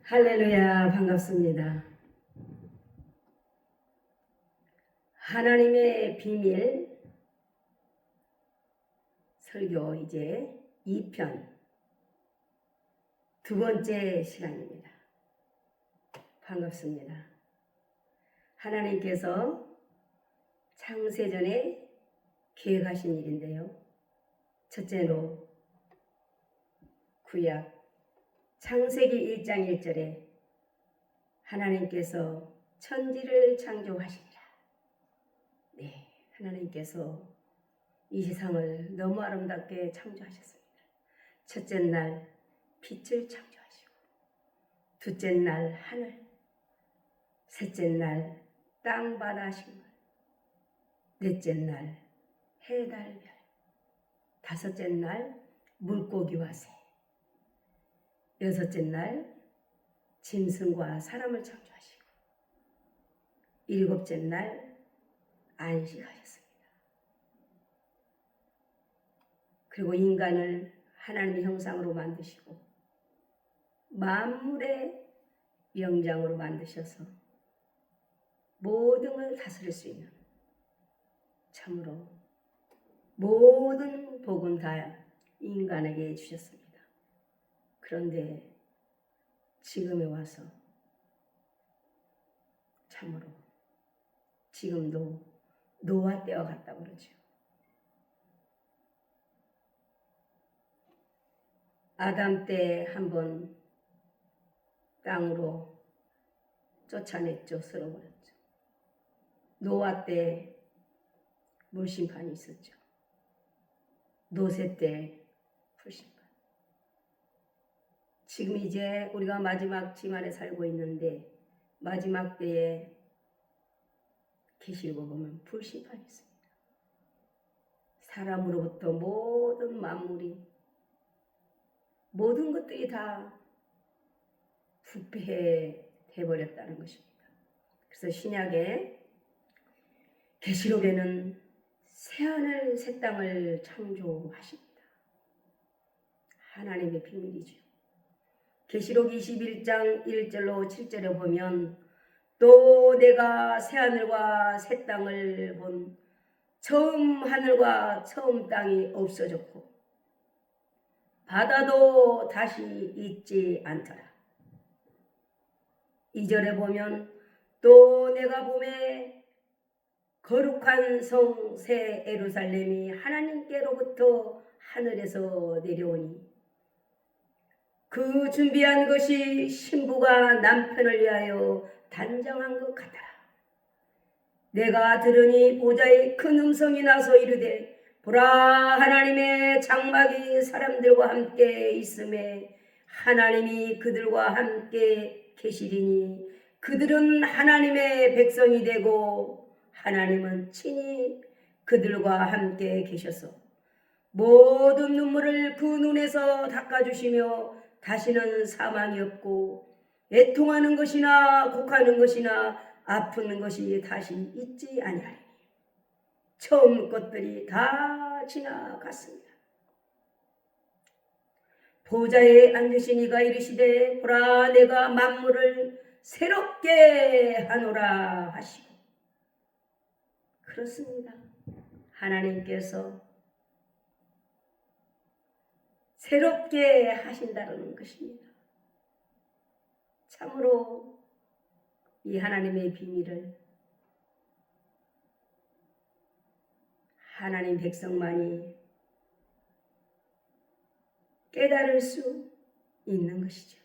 할렐루야, 반갑습니다. 하나님의 비밀 설교 이제 2편 두 번째 시간입니다. 반갑습니다. 하나님께서 창세전에 계획하신 일인데요. 첫째로 구약 창세기 1장 1절에 하나님께서 천지를 창조하시니라. 네, 하나님께서 이 세상을 너무 아름답게 창조하셨습니다. 첫째 날 빛을 창조하시고, 둘째 날 하늘, 셋째 날 땅, 바다, 식물, 넷째 날 해, 달, 별, 다섯째 날 물고기와 새, 여섯째 날 짐승과 사람을 창조하시고, 일곱째 날 안식하셨습니다. 그리고 인간을 하나님의 형상으로 만드시고 만물의 영장으로 만드셔서 모든 걸 다스릴 수 있는, 참으로 모든 복은 다 인간에게 주셨습니다. 그런데 지금에 와서 참으로 지금도 노아 때와 같다고 그러죠. 아담 때 한번 땅으로 쫓아냈죠. 쓸어버렸죠. 노아 때 물심판이 있었죠. 노세 때 풀심판. 지금 이제 우리가 마지막 지만에 살고 있는데 마지막 때에 계시록 보면 풀심판이 있습니다. 사람으로부터 모든 만물이, 모든 것들이 다 부패해 버렸다는 것입니다. 그래서 신약에 계시록에는 새하늘 새 땅을 창조하십니다. 하나님의 비밀이죠. 계시록 21장 1절로 7절에 보면 또 내가 새하늘과 새 땅을 본 처음 하늘과 처음 땅이 없어졌고 바다도 다시 있지 않더라. 2절에 보면 또 내가 봄에 거룩한 성 새 예루살렘이 하나님께로부터 하늘에서 내려오니 그 준비한 것이 신부가 남편을 위하여 단정한 것 같더라. 내가 들으니 보좌의 큰 음성이 나서 이르되 보라, 하나님의 장막이 사람들과 함께 있음에 하나님이 그들과 함께 계시리니 그들은 하나님의 백성이 되고 하나님은 친히 그들과 함께 계셔서 모든 눈물을 그 눈에서 닦아주시며 다시는 사망이 없고 애통하는 것이나 곡하는 것이나 아픈 것이 다시 있지 아니하리니 처음 것들이 다 지나갔습니다. 보좌에 앉으신 이가 이르시되 보라, 내가 만물을 새롭게 하노라 하시고, 그렇습니다. 하나님께서 새롭게 하신다는 것입니다. 참으로 이 하나님의 비밀을 하나님 백성만이 깨달을 수 있는 것이죠.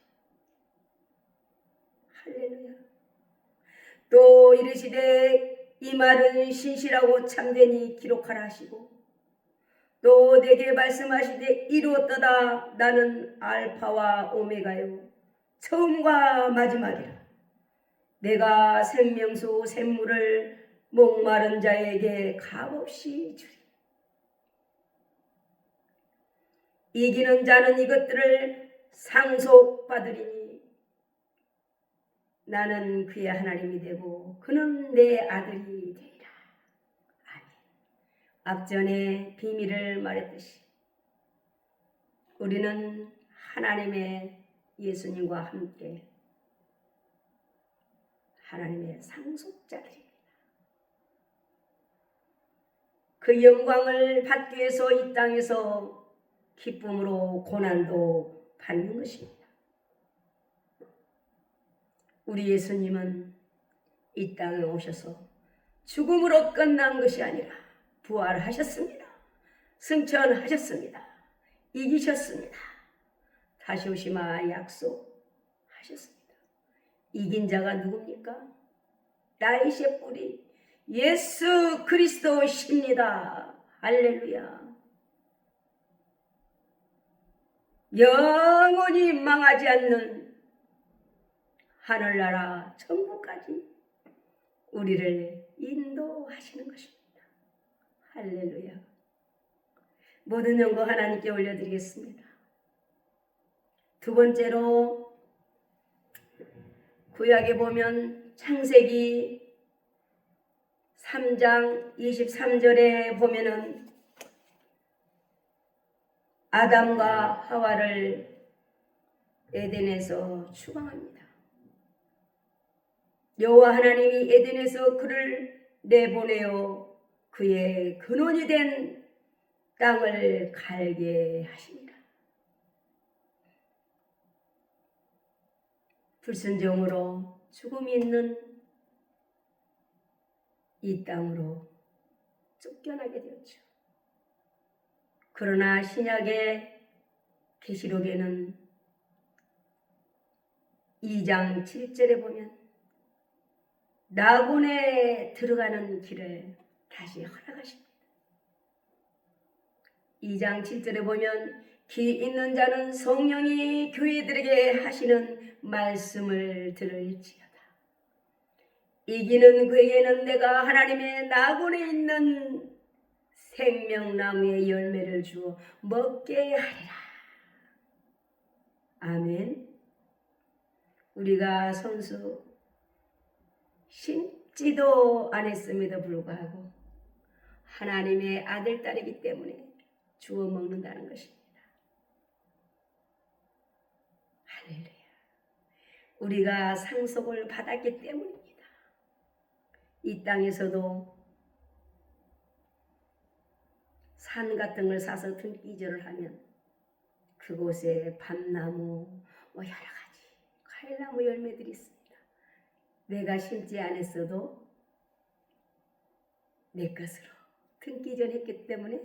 할렐루야. 또 이르시되 이 말은 신실하고 참되니 기록하라 하시고 또 내게 말씀하시되 이루었도다. 나는 알파와 오메가요 처음과 마지막이라. 내가 생명수 샘물을 목마른 자에게 값없이 주리. 이기는 자는 이것들을 상속받으리니 나는 그의 하나님이 되고 그는 내 아들이 되리라. 아멘. 앞전에 비밀을 말했듯이 우리는 하나님의 예수님과 함께 하나님의 상속자들입니다. 그 영광을 받기 위해서 이 땅에서 기쁨으로 고난도 받는 것입니다. 우리 예수님은 이 땅에 오셔서 죽음으로 끝난 것이 아니라 부활하셨습니다. 승천하셨습니다. 이기셨습니다. 다시 오시마 약속하셨습니다. 이긴 자가 누굽니까? 다윗의 뿌리 예수 그리스도십니다. 할렐루야. 영원히 망하지 않는 하늘나라 천국까지 우리를 인도하시는 것입니다. 할렐루야. 모든 영광 하나님께 올려드리겠습니다. 두 번째로 구약에 보면 창세기 3장 23절에 보면은 아담과 하와를 에덴에서 추방합니다. 여호와 하나님이 에덴에서 그를 내보내어 그의 근원이 된 땅을 갈게 하십니다. 불순종으로 죽음이 있는 이 땅으로 쫓겨나게 되었죠. 그러나 신약의 계시록에는 2장 7절에 보면 낙원에 들어가는 길을 다시 허락하십니다. 2장 7절에 보면 귀 있는 자는 성령이 교회들에게 하시는 말씀을 들을지어다. 이기는 그에게는 내가 하나님의 낙원에 있는 생명나무의 열매를 주어 먹게 하리라. 아멘. 우리가 손수 심지도 않았음에도 불구하고 하나님의 아들, 딸이기 때문에 주워 먹는다는 것입니다. 할렐루야. 우리가 상속을 받았기 때문입니다. 이 땅에서도 산 같은 걸 사서 등기절을 하면 그곳에 밤나무 여러 가지 과일나무 열매들이 있습니다. 내가 심지 않았어도 내 것으로 등기전했기 때문에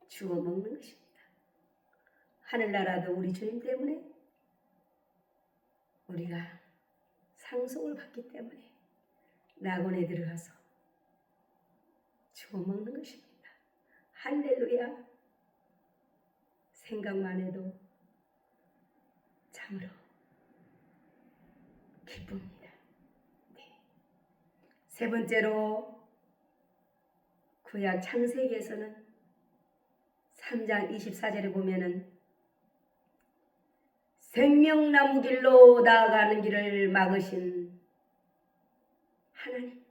주워 먹는 것입니다. 하늘나라도 우리 주님 때문에 우리가 상속을 받기 때문에 낙원에 들어가서 주워 먹는 것입니다. 할렐루야. 생각만 해도 참으로 기쁩니다. 네. 세 번째로 구약 창세기에서는 3장 24절에 보면은 생명나무 길로 나아가는 길을 막으신 하나님,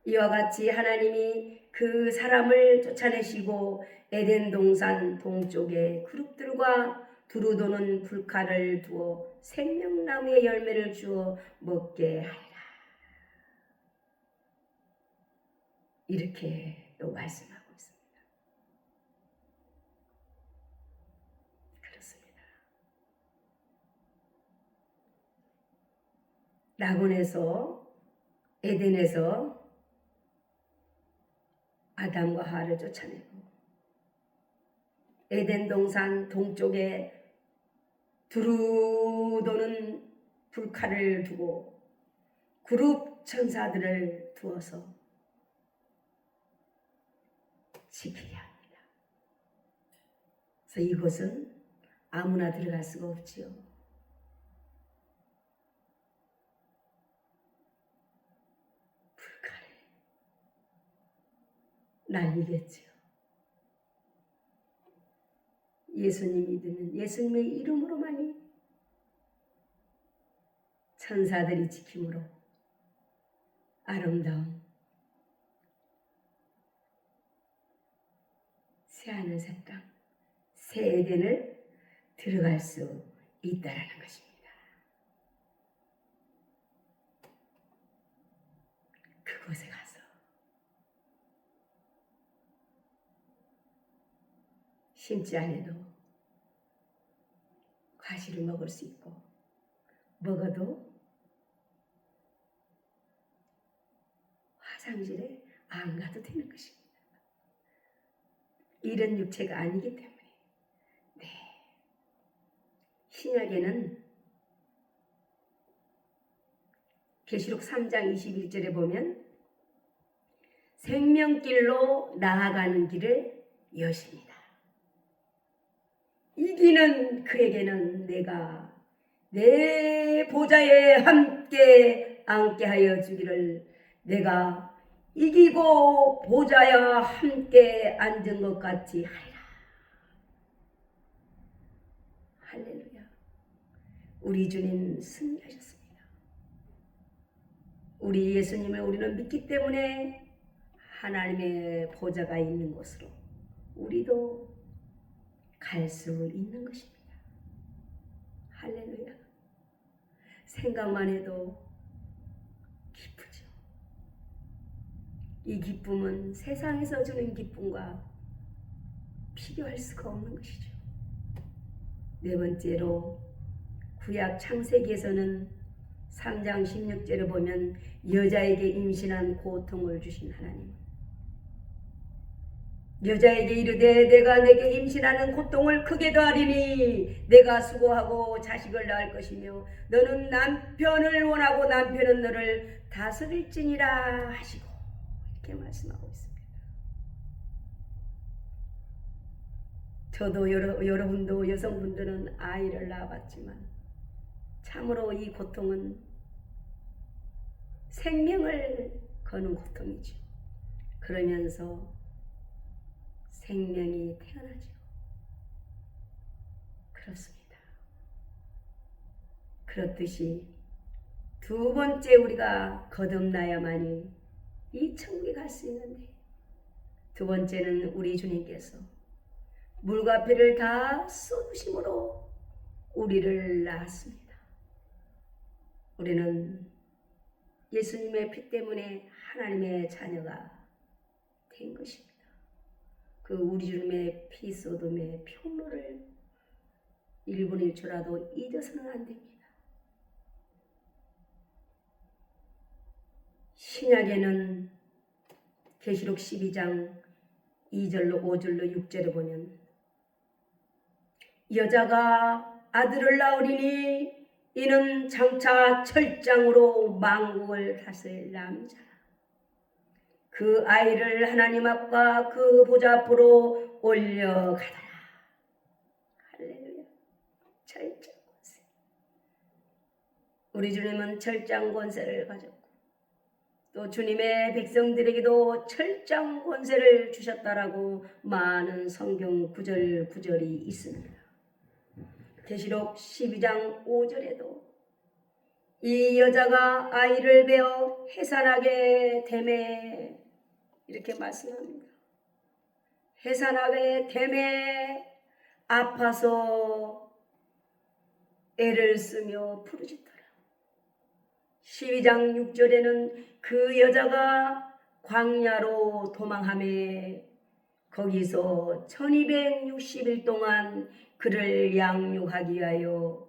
이와 같이 하나님이 그 사람을 쫓아내시고 에덴 동산 동쪽에 그룹들과 두루 도는 불칼을 두어 생명나무의 열매를 주어 먹게 하리라. 이렇게 또 말씀하고 있습니다. 그렇습니다. 낙원에서 에덴에서 아담과 하와를 쫓아내고 에덴 동산 동쪽에 두루 도는 불칼을 두고 그룹 천사들을 두어서 지키게 합니다. 그래서 이곳은 아무나 들어갈 수가 없지요. 불칼에 날리겠지요. 예수님 믿으면 예수님의 이름으로만이 천사들이 지킴으로 아름다운 새하늘 새 땅, 새 에덴을 들어갈 수 있다라는 것입니다. 그곳에 가서 심지 않아도 과실을 먹을 수 있고 먹어도 화장실에 안 가도 되는 것입니다. 이런 육체가 아니기 때문에. 네. 신약에는 계시록 3장 21절에 보면 생명길로 나아가는 길을 여십니다. 이기는 그에게는 내가 내 보좌에 함께 앉게 하여 주기를, 내가 이기고 보좌에 함께 앉은 것 같이 하리라. 할렐루야. 우리 주님 승리하셨습니다. 우리 예수님을 우리는 믿기 때문에 하나님의 보좌가 있는 곳으로 우리도 갈 수 있는 것입니다. 할렐루야. 생각만 해도 기쁘죠. 이 기쁨은 세상에서 주는 기쁨과 비교할 수가 없는 것이죠. 네 번째로 구약 창세기에서는 3장 16절에 보면 여자에게 임신한 고통을 주신 하나님, 여자에게 이르되 내가 내게 임신하는 고통을 크게 더하리니 내가 수고하고 자식을 낳을 것이며 너는 남편을 원하고 남편은 너를 다스릴지니라 하시고, 이렇게 말씀하고 있습니다. 저도 여러분도 여성분들은 아이를 낳아봤지만 참으로 이 고통은 생명을 거는 고통이죠. 그러면서 생명이 태어나죠. 그렇습니다. 그렇듯이 두 번째 우리가 거듭나야만이 이 천국에 갈 수 있는데, 두 번째는 우리 주님께서 물과 피를 다 쏟으심으로 우리를 낳았습니다. 우리는 예수님의 피 때문에 하나님의 자녀가 된 것입니다. 그 우리 주님의 피 쏟음의 평로를 1분 1초라도 잊어서는 안 됩니다. 신약에는 계시록 12장 2절로 5절로 6절에 보면 여자가 아들을 낳으리니 이는 장차 철장으로 만국을 다스릴 남자라. 그 아이를 하나님 앞과 그 보좌 앞으로 올려가더라. 할렐루야. 철장 권세. 우리 주님은 철장 권세를 가졌고 또 주님의 백성들에게도 철장 권세를 주셨다라고 많은 성경 구절이 있습니다. 계시록 12장 5절에도 이 여자가 아이를 베어 해산하게 되매, 이렇게 말씀합니다. 해산하게 되매 아파서 애를 쓰며 부르짖더라. 12장 6절에는 그 여자가 광야로 도망하며 거기서 1260일 동안 그를 양육하기 위하여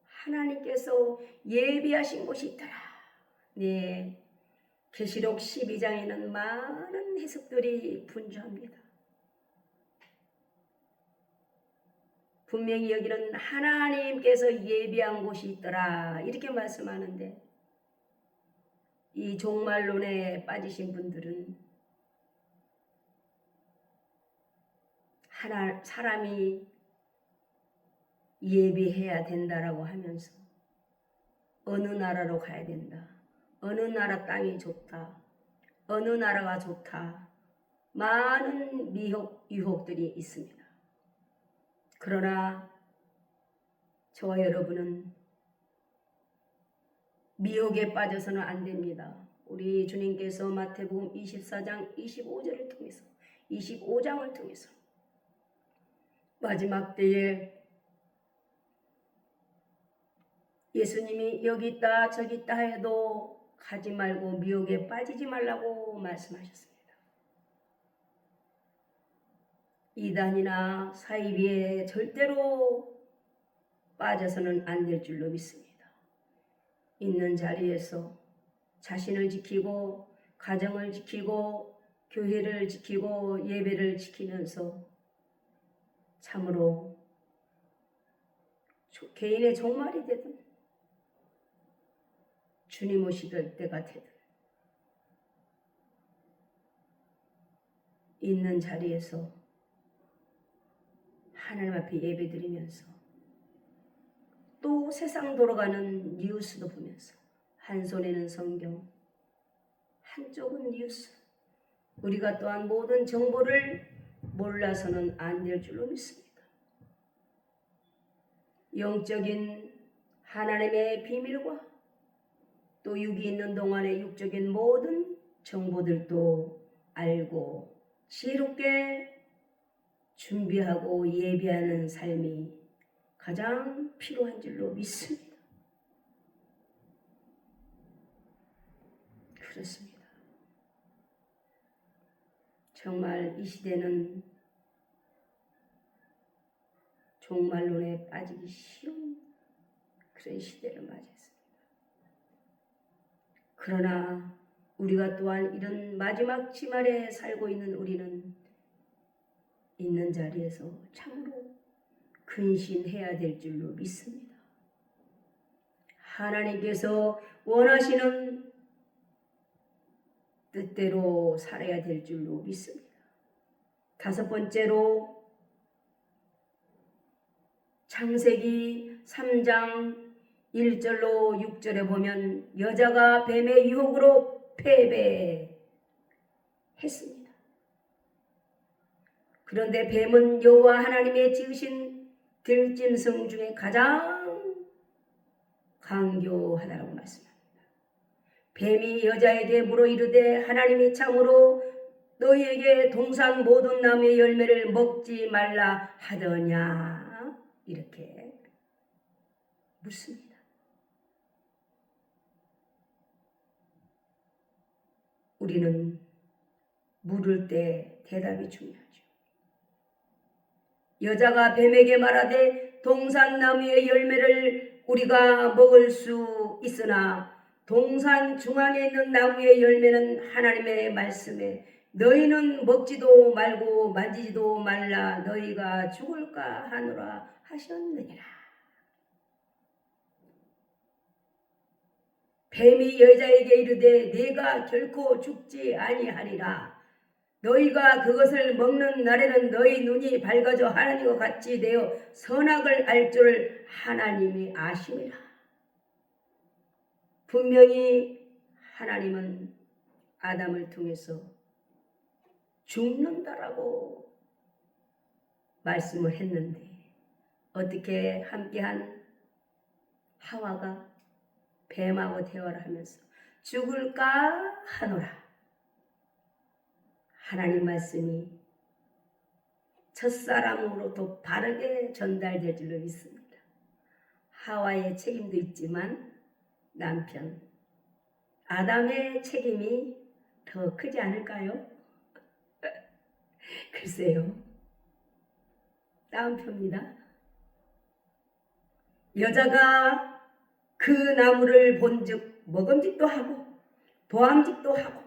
하나님께서 예비하신 곳이 있더라. 네, 계시록 12장에는 많은 해석들이 분주합니다. 분명히 여기는 하나님께서 예비한 곳이 있더라 이렇게 말씀하는데, 이 종말론에 빠지신 분들은 사람이 예비해야 된다라고 하면서 어느 나라로 가야 된다, 어느 나라 땅이 좋다, 어느 나라가 좋다, 많은 유혹들이 있습니다. 그러나 저와 여러분은 미혹에 빠져서는 안 됩니다. 우리 주님께서 마태복음 24장 25절을 통해서 25장을 통해서 마지막 때에 예수님이 여기 있다 저기 있다 해도 가지 말고 미혹에 빠지지 말라고 말씀하셨습니다. 이단이나 사이비에 절대로 빠져서는 안 될 줄로 믿습니다. 있는 자리에서 자신을 지키고 가정을 지키고 교회를 지키고 예배를 지키면서 참으로 개인의 종말이 되든 주님 오실 때가 되든 있는 자리에서 하나님 앞에 예배드리면서 또 세상 돌아가는 뉴스도 보면서 한 손에는 성경, 한쪽은 뉴스, 우리가 또한 모든 정보를 몰라서는 안 될 줄로 믿습니다. 영적인 하나님의 비밀과 또 육이 있는 동안의 육적인 모든 정보들도 알고 지혜롭게 준비하고 예비하는 삶이 가장 필요한 줄로 믿습니다. 그렇습니다. 정말 이 시대는 종말론에 빠지기 쉬운 그런 시대를 맞이했습니다. 그러나 우리가 또한 이런 마지막 지말에 살고 있는 우리는 있는 자리에서 참으로 근신해야 될 줄로 믿습니다. 하나님께서 원하시는 뜻대로 살아야 될 줄로 믿습니다. 다섯 번째로 창세기 3장 1절로 6절에 보면 여자가 뱀의 유혹으로 패배했습니다. 그런데 뱀은 여호와 하나님의 지으신 들짐승 중에 가장 강교하다라고 말씀합니다. 뱀이 여자에게 물어 이르되 하나님이 참으로 너희에게 동산 모든 나무의 열매를 먹지 말라 하더냐 이렇게 묻습니다. 우리는 물을 때 대답이 중요하죠. 여자가 뱀에게 말하되 동산 나무의 열매를 우리가 먹을 수 있으나 동산 중앙에 있는 나무의 열매는 하나님의 말씀에 너희는 먹지도 말고 만지지도 말라 너희가 죽을까 하노라 하셨느니라. 뱀이 여자에게 이르되 네가 결코 죽지 아니하리라. 너희가 그것을 먹는 날에는 너희 눈이 밝아져 하나님과 같이 되어 선악을 알 줄 하나님이 아심이라. 분명히 하나님은 아담을 통해서 죽는다라고 말씀을 했는데 어떻게 함께한 하와가 뱀하고 대화를 하면서 죽을까 하노라. 하나님 말씀이 첫사람으로도 바르게 전달될 줄로 믿습니다. 하와의 책임도 있지만 남편 아담의 책임이 더 크지 않을까요? 글쎄요. 다음표입니다. 여자가 그 나무를 본즉 먹음직도 하고 보암직도 하고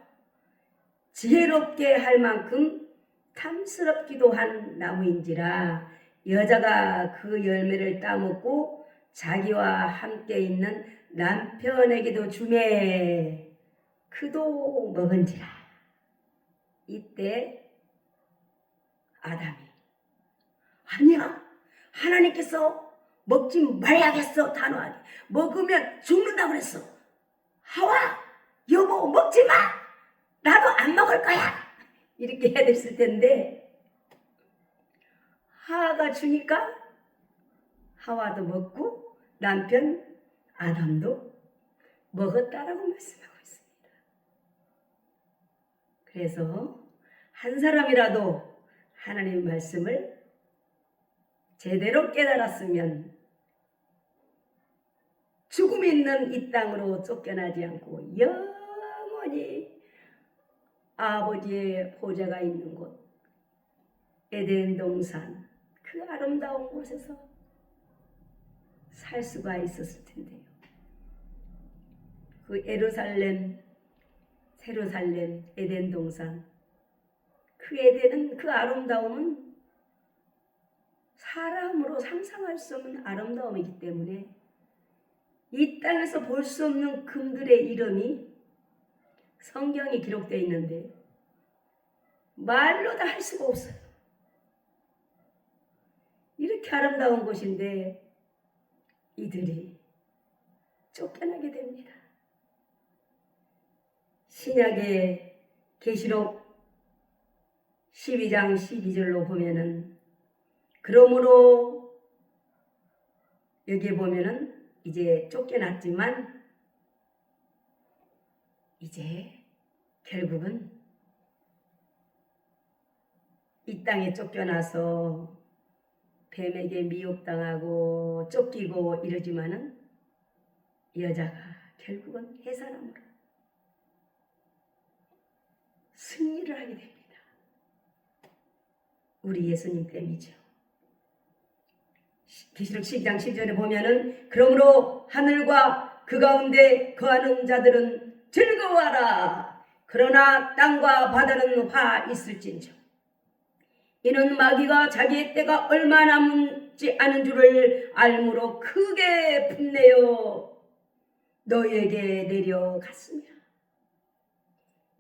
지혜롭게 할 만큼 탐스럽기도 한 나무인지라 여자가 그 열매를 따먹고 자기와 함께 있는 남편에게도 주매 그도 먹은지라. 이때 아담이 아니야 하나님께서 먹지 말라겠어 단호하게 먹으면 죽는다고 그랬어. 하와 여보 먹지 마 나도 안 먹을 거야 이렇게 해야 됐을 텐데 하와가 주니까 하와도 먹고 남편 아담도 먹었다라고 말씀하고 있습니다. 그래서 한 사람이라도 하나님의 말씀을 제대로 깨달았으면 죽음 있는 이 땅으로 쫓겨나지 않고 영원히 아버지의 보좌가 있는 곳 에덴 동산 그 아름다운 곳에서 살 수가 있었을 텐데요. 그 예루살렘, 세루살렘, 에덴 동산 그 에덴은 그 아름다움은 사람으로 상상할 수 없는 아름다움이기 때문에 이 땅에서 볼 수 없는 금들의 이름이 성경에 기록되어 있는데 말로 다 할 수가 없어요. 이렇게 아름다운 곳인데 이들이 쫓겨나게 됩니다. 신약의 계시록 12장 12절로 보면은 그러므로 여기 보면은 이제 쫓겨났지만 이제 결국은 이 땅에 쫓겨나서 뱀에게 미혹당하고 쫓기고 이러지만은 여자가 결국은 해산함으로 승리를 하게 됩니다. 우리 예수님 때문이죠. 계시록 12장 10절에 보면은 그러므로 하늘과 그 가운데 거하는 자들은 즐거워하라. 그러나 땅과 바다는 화 있을진저 이는 마귀가 자기의 때가 얼마 남지 않은 줄을 알므로 크게 분내어 너희에게 내려갔으며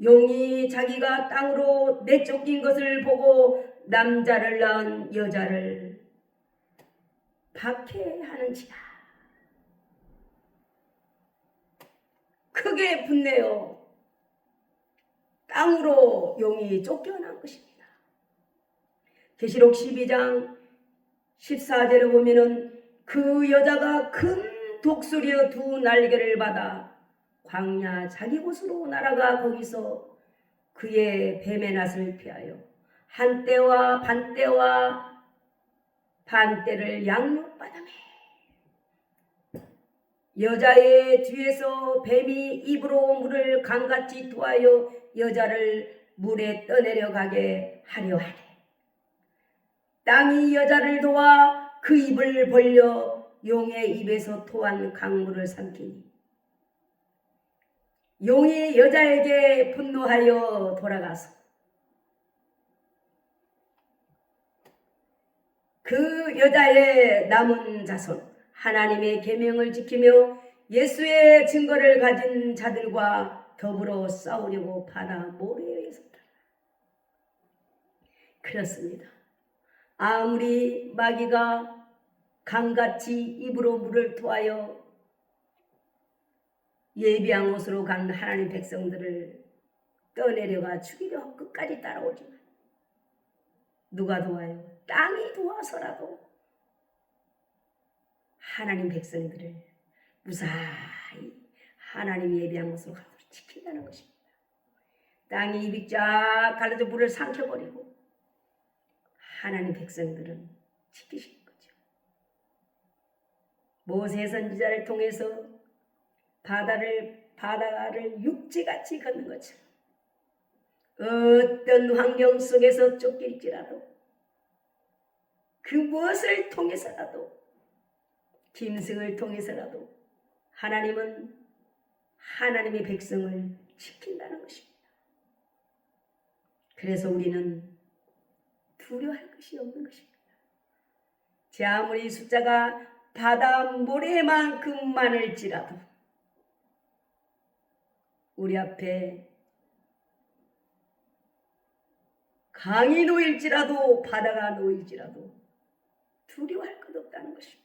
용이 자기가 땅으로 내쫓긴 것을 보고 남자를 낳은 여자를 박해하는지라. 크게 분내어 땅으로 용이 쫓겨난 것입니다. 계시록 12장 14절에 보면은 그 여자가 큰 독수리의 두 날개를 받아 광야 자기 곳으로 날아가 거기서 그의 뱀의 낫을 피하여 한때와 반때와 반때를 양육받으며 여자의 뒤에서 뱀이 입으로 물을 강같이 토하여 여자를 물에 떠내려가게 하려 하되 땅이 여자를 도와 그 입을 벌려 용의 입에서 토한 강물을 삼키니 용이 여자에게 분노하여 돌아가서 그 여자의 남은 자손 하나님의 계명을 지키며 예수의 증거를 가진 자들과 더불어 싸우려고 바다 모래에 섰다. 그렇습니다. 아무리 마귀가 강같이 입으로 물을 토하여 예비한 곳으로 간 하나님 백성들을 떠내려가 죽이려 끝까지 따라오지만 누가 도와요? 땅이 도와서라도 하나님 백성들을 무사히 하나님 예비한 곳으로 가도록 지킨다는 것입니다. 땅이 입이 쫙 갈라져 물을 삼켜버리고 하나님 백성들은 지키시는 거죠. 모세 선지자를 통해서 바다를 육지같이 걷는 것처럼 어떤 환경 속에서 쫓길지라도 그 무엇을 통해서라도 짐승을 통해서라도 하나님은 하나님의 백성을 지킨다는 것입니다. 그래서 우리는 두려워할 것이 없는 것입니다. 제 아무리 숫자가 바다 모래만큼 많을지라도 우리 앞에 강이 놓일지라도 바다가 놓일지라도 두려워할 것 없다는 것입니다.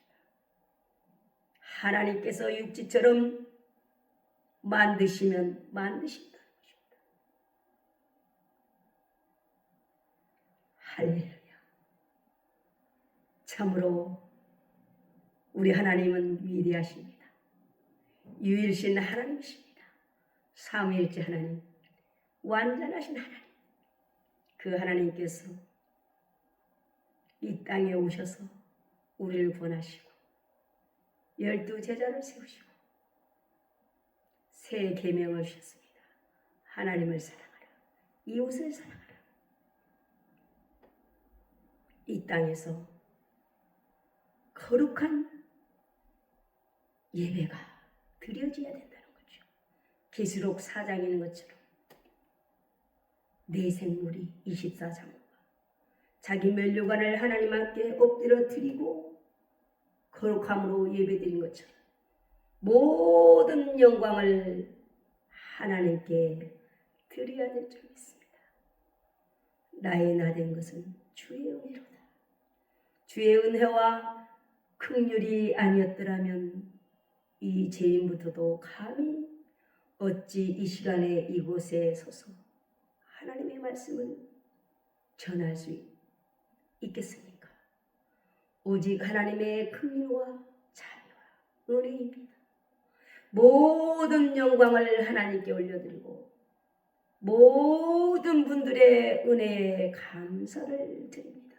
하나님께서 육지처럼 만드시면 만드신다는 것입니다. 할렐루야. 참으로 우리 하나님은 위대하십니다. 유일신 하나님이십니다. 삼위일체 하나님, 완전하신 하나님. 그 하나님께서 이 땅에 오셔서 우리를 구원하시고 12 제자를 세우시고 새 계명을 주셨습니다. 하나님을 사랑하라. 이웃을 사랑하라. 이 땅에서 거룩한 예배가 드려져야 된다는 거죠. 계시록 4장에 있는 것처럼 내 생물이 24장과 자기 면류관을 하나님 앞에 엎드려 드리고 거룩함으로 예배드린 것처럼 모든 영광을 하나님께 드려야 될 줄 믿습니다. 나의 나된 것은 주의 은혜로다. 주의 은혜와 긍휼이 아니었더라면 이 죄인부터도 감히 어찌 이 시간에 이곳에 서서 하나님의 말씀을 전할 수 있겠습니까? 오직 하나님의 긍휼과 자비와 은혜입니다. 모든 영광을 하나님께 올려드리고 모든 분들의 은혜에 감사를 드립니다.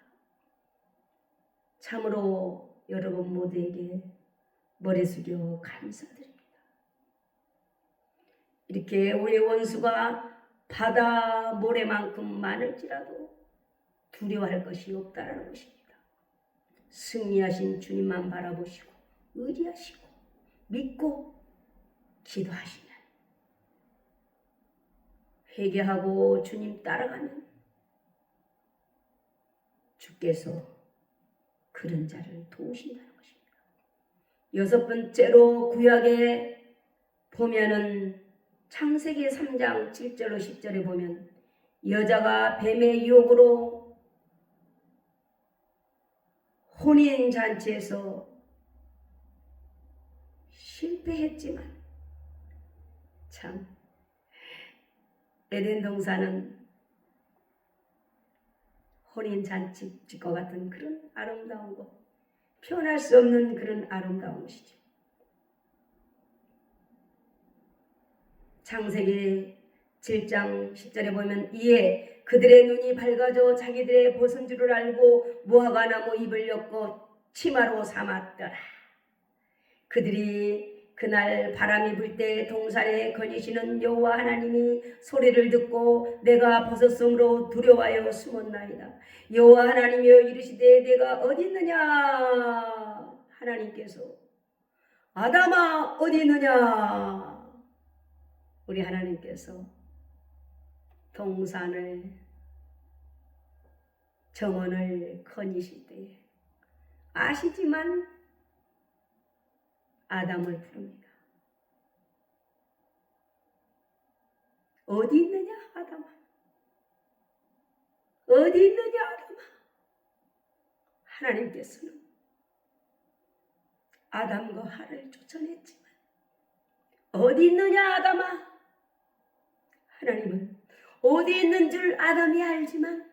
참으로 여러분 모두에게 머리 숙여 감사드립니다. 이렇게 우리 원수가 바다 모래만큼 많을지라도 두려워할 것이 없다라는 것입니다. 승리하신 주님만 바라보시고 의지하시고 믿고 기도하시면 회개하고 주님 따라가면 주께서 그런 자를 도우신다는 것입니다. 여섯 번째로 구약에 보면은 창세기 3장 7절로 10절에 보면 여자가 뱀의 유혹으로 혼인잔치에서 실패했지만 참 에덴 동산은 혼인잔치과 같은 그런 아름다운 것, 표현할 수 없는 그런 아름다운 것이죠. 창세기 7장 10절에 보면 이에 그들의 눈이 밝아져 자기들의 벗은 줄을 알고 무화과 나무 잎을 엮고 치마로 삼았더라. 그들이 그날 바람이 불 때 동산에 거니시는 여호와 하나님이 소리를 듣고 내가 벗었으므로 두려워하여 숨었나이다. 여호와 하나님이여 이르시되 내가 어디 있느냐? 하나님께서 아담아 어디 있느냐? 우리 하나님께서 동산을 정원을 거니실 때 아시지만 아담을 부릅니다. 어디 있느냐 아담아? 어디 있느냐 아담아? 하나님께서는 아담과 하를 쫓아냈지만 어디 있느냐 아담아? 하나님은 어디 있는 줄 아담이 알지만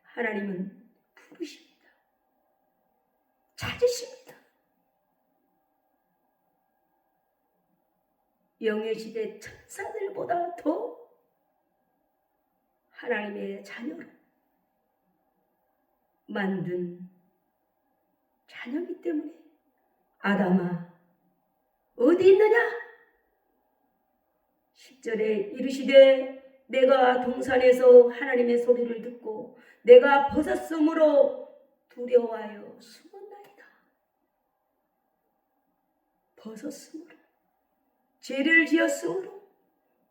하나님은 부르십니다. 찾으십니다. 영예시대 천사들보다 더 하나님의 자녀로 만든 자녀이기 때문에 아담아 어디 있느냐? 10절에 이르시되 내가 동산에서 하나님의 소리를 듣고 내가 벗었으므로 두려워하여 숨었나이다. 벗었으므로 죄를 지었으므로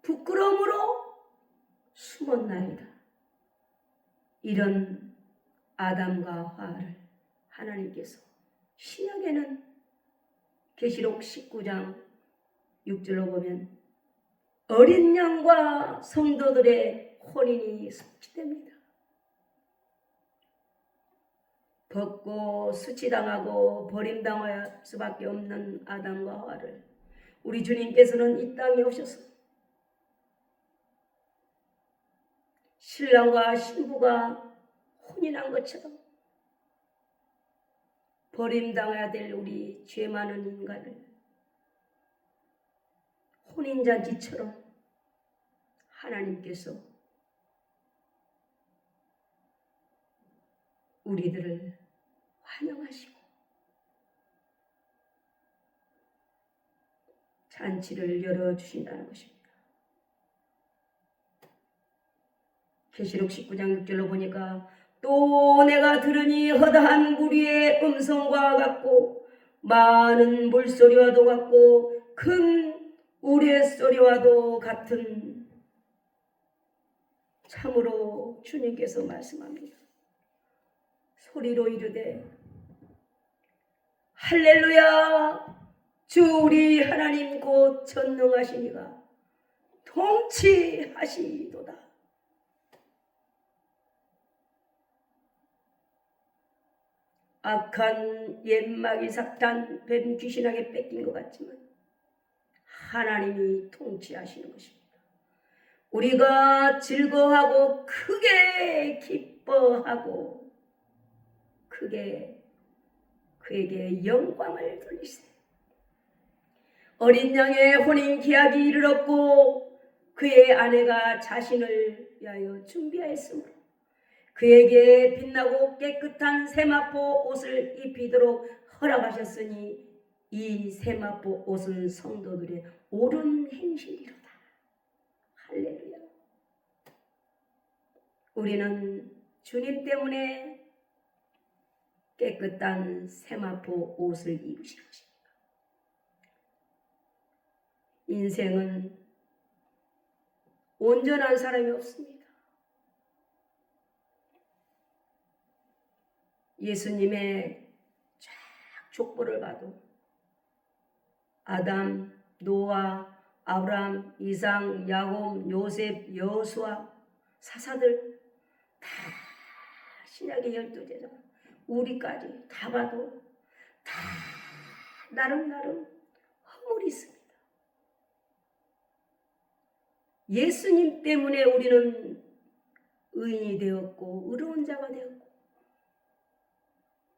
부끄러움으로 숨었나이다. 이런 아담과 하와를 하나님께서 신약에는 계시록 19장 6절로 보면 어린 양과 성도들의 혼인이 성취됩니다. 벗고 수치당하고 버림당할 수밖에 없는 아담과 하와를 우리 주님께서는 이 땅에 오셔서 신랑과 신부가 혼인한 것처럼 버림당해야 될 우리 죄 많은 인간을 혼인잔치처럼 하나님께서 우리들을 환영하시고 잔치를 열어주신다는 것입니다. 계시록 19장 6절로 보니까 또 내가 들으니 허다한 무리의 음성과 같고 많은 물소리와도 같고 큰 우레소리와도 같은, 참으로 주님께서 말씀합니다. 소리로 이르되 할렐루야, 주 우리 하나님 곧 전능하시니가 통치하시도다. 악한 옛마귀 사탄 뱀 귀신에게 뺏긴 것 같지만 하나님이 통치하시는 것입니다. 우리가 즐거워하고 크게 기뻐하고 크게 그에게 영광을 돌리세요. 어린 양의 혼인 계약이 이르렀고 그의 아내가 자신을 위하여 준비하였으므로 그에게 빛나고 깨끗한 세마포 옷을 입히도록 허락하셨으니 이 세마포 옷은 성도들의 옳은 행실이로다. 할렐루야. 우리는 주님 때문에 깨끗한 세마포 옷을 입으신 것입니다. 인생은 온전한 사람이 없습니다. 예수님의 쫙 족보를 봐도 아담, 노아, 아브람, 이상, 야곱, 요셉, 여호수아, 사사들 다 신약의 12제자, 우리까지 다 봐도 다 나름 허물이 있습니다. 예수님 때문에 우리는 의인이 되었고 의로운 자가 되었고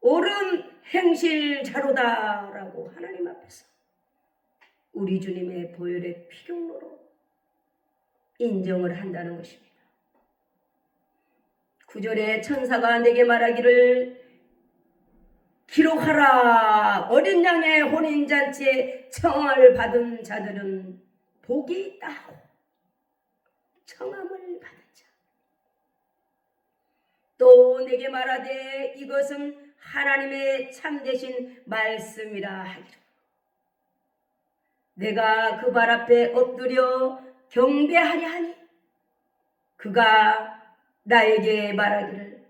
옳은 행실자로다라고 하나님 앞에서 우리 주님의 보혈의 피경로로 인정을 한다는 것입니다. 9절에 천사가 내게 말하기를 기록하라. 어린 양의 혼인잔치에 청함을 받은 자들은 복이 있다 하고 청함을 받은 자. 또 내게 말하되 이것은 하나님의 참되신 말씀이라 하기를. 내가 그 발 앞에 엎드려 경배하려 하니 그가 나에게 말하기를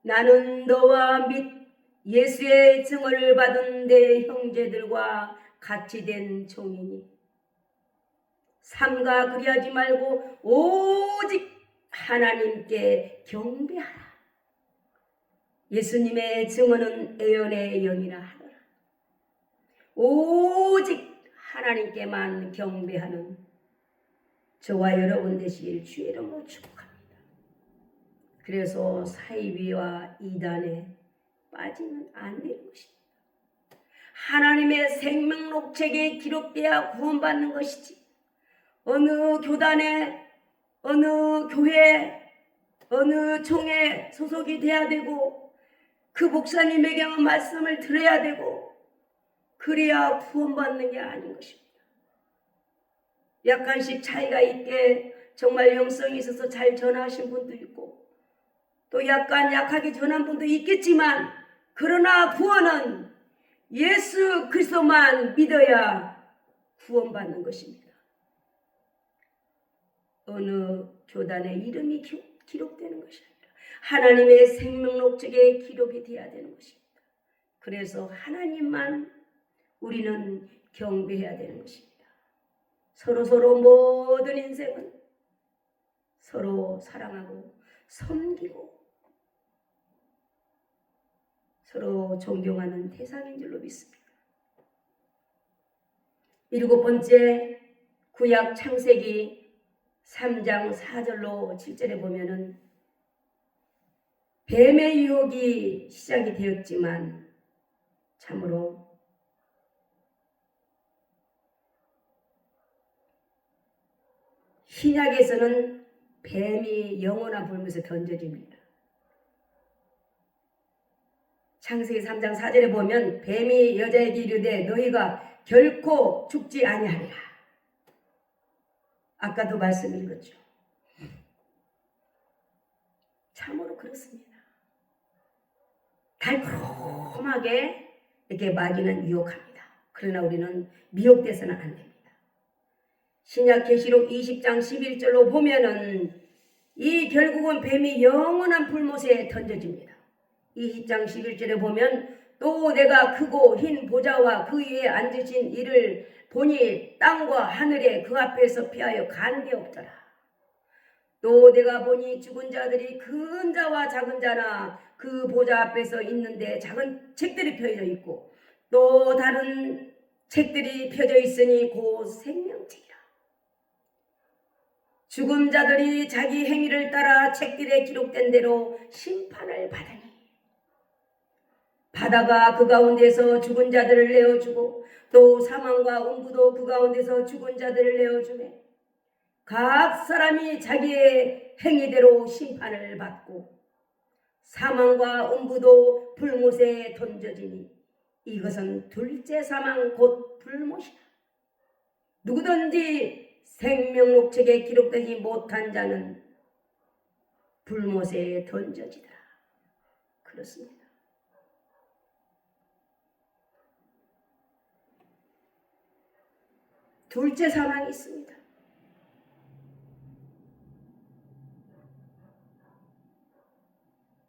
나는 너와 및 예수의 증언을 받은 내 형제들과 같이 된 종이니 삼가 그리하지 말고 오직 하나님께 경배하라. 예수님의 증언은 애연의 영이라 하더라. 오직 하나님께만 경배하는 저와 여러분 되시길 주의 이름으로 축복합니다. 그래서 사이비와 이단에 빠지면 안 되는 것입니다. 하나님의 생명록책에 기록되어야 구원받는 것이지 어느 교단에 어느 교회 어느 총에 소속이 돼야 되고 그 목사님에게만 말씀을 들어야 되고 그래야 구원받는 게 아닌 것입니다. 약간씩 차이가 있게 정말 영성이 있어서 잘 전하신 분도 있고 또 약간 약하게 전한 분도 있겠지만 그러나 구원은 예수 그리스도만 믿어야 구원받는 것입니다. 어느 교단의 이름이 기록되는 것이 아니라 하나님의 생명록책에 기록이 되어야 되는 것입니다. 그래서 하나님만 우리는 경배해야 되는 것입니다. 서로 모든 인생은 서로 사랑하고 섬기고 서로 존경하는 대상인 줄로 믿습니다. 7번째, 구약 창세기 3장 4절로 7절에 보면은 뱀의 유혹이 시작이 되었지만 참으로 신약에서는 뱀이 영원한 불면서 던져집니다. 창세기 3장 4절에 보면 뱀이 여자에게 이르되 너희가 결코 죽지 아니하리라. 아까도 말씀 읽었죠. 참으로 그렇습니다. 달콤하게 이렇게 마귀는 유혹합니다. 그러나 우리는 미혹돼서는 안 됩니다. 신약 계시록 20장 11절로 보면은 이 결국은 뱀이 영원한 불못에 던져집니다. 20장 11절에 보면 또 내가 크고 흰 보좌와 그 위에 앉으신 이를 보니 땅과 하늘에 그 앞에서 피하여 간 게 없더라. 또 내가 보니 죽은 자들이 큰 자와 작은 자나 그 보좌 앞에서 있는데 작은 책들이 펴져 있고 또 다른 책들이 펴져 있으니 곧 생명책이라. 죽은 자들이 자기 행위를 따라 책들에 기록된 대로 심판을 받으니 바다가 그 가운데서 죽은 자들을 내어주고 또 사망과 음부도 그 가운데서 죽은 자들을 내어주매 각 사람이 자기의 행위대로 심판을 받고 사망과 음부도 불못에 던져지니 이것은 둘째 사망 곧 불못이다. 누구든지 생명록책에 기록되지 못한 자는 불못에 던져지더라. 그렇습니다. 둘째 사망이 있습니다.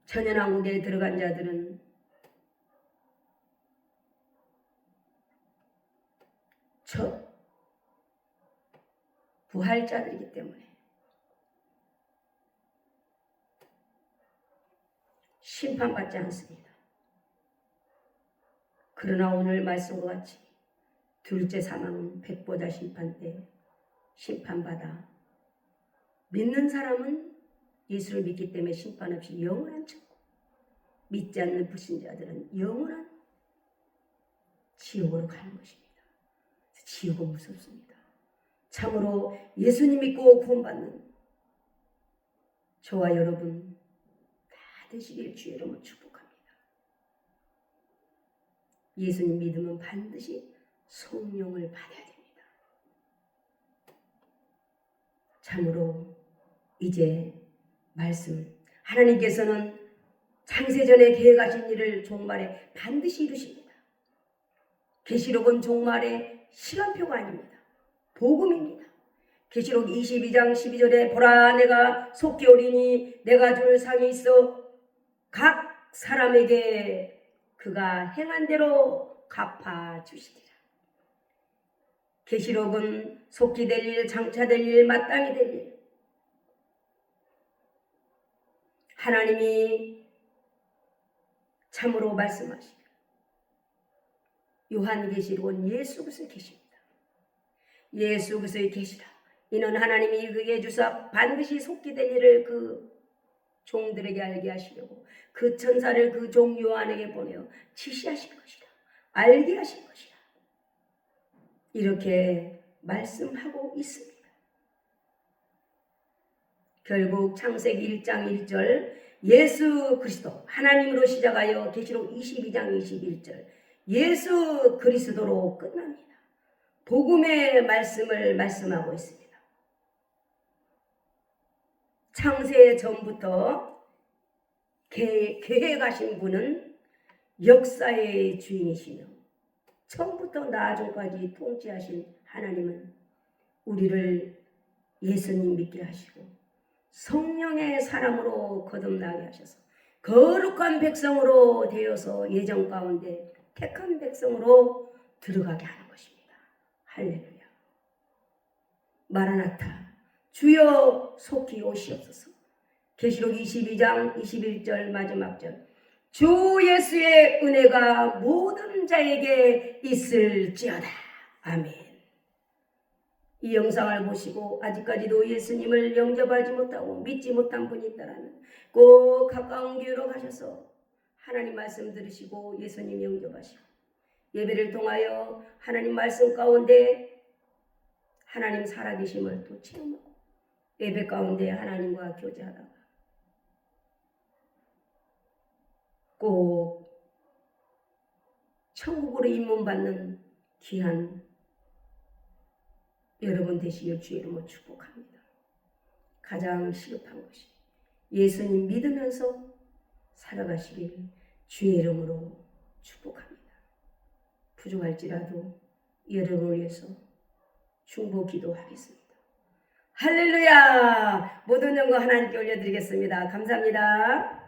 천연왕국에 들어간 자들은 첫 부활자들이기 때문에 심판받지 않습니다. 그러나 오늘 말씀과 같이 둘째 사망은 백보자 심판 때 심판받아 믿는 사람은 예수를 믿기 때문에 심판 없이 영원한 천국, 믿지 않는 불신자들은 영원한 지옥으로 가는 것입니다. 지옥은 무섭습니다. 참으로 예수님 믿고 구원받는 저와 여러분 다 되시길 주의 이름으로 축복합니다. 예수님 믿으면 반드시 성령을 받아야 됩니다. 참으로 이제 말씀 하나님께서는 창세전에 계획하신 일을 종말에 반드시 이루십니다. 계시록은 종말의 시간표가 아닙니다. 복음입니다. 계시록 22장 12절에 보라 내가 속히 오리니 내가 줄 상이 있어 각 사람에게 그가 행한 대로 갚아주시리라. 계시록은 속히 될 일, 장차 될 일, 마땅히 될 일, 하나님이 참으로 말씀하시고 요한계시록은 예수 그리스도의 계시입니다. 예수 그리스도의 계시라. 이는 하나님이 그에게 주사 반드시 속히 될 일을 그 종들에게 알게 하시려고 그 천사를 그 종 요한에게 보내어 지시하신 것이라. 알게 하신 것이라. 이렇게 말씀하고 있습니다. 결국 창세기 1장 1절 예수 그리스도 하나님으로 시작하여 계시록 22장 21절 예수 그리스도로 끝납니다. 복음의 말씀을 말씀하고 있습니다. 창세 전부터 계획하신 분은 역사의 주인이시며 처음부터 나중까지 통치하신 하나님은 우리를 예수님 믿게 하시고 성령의 사람으로 거듭나게 하셔서 거룩한 백성으로 되어서 예정 가운데 택한 백성으로 들어가게 하는 것입니다. 할렐루야. 마라나타 주여 속히 오시옵소서. 계시록 22장 21절 마지막 절 주 예수의 은혜가 모든 자에게 있을지어다. 아멘. 이 영상을 보시고 아직까지도 예수님을 영접하지 못하고 믿지 못한 분이 있다면 꼭 가까운 교회로 가셔서 하나님 말씀 들으시고 예수님 영접하시고 예배를 통하여 하나님 말씀 가운데 하나님 살아계심을 또 체험하고 예배 가운데 하나님과 교제하다가 꼭 천국으로 입문받는 귀한 여러분 되시길 주의 이름으로 축복합니다. 가장 시급한 것이 예수님 믿으면서 살아가시길 주의 이름으로 축복합니다. 부족할지라도 여러분을 위해서 중보 기도하겠습니다. 할렐루야! 모든 영광 하나님께 올려드리겠습니다. 감사합니다.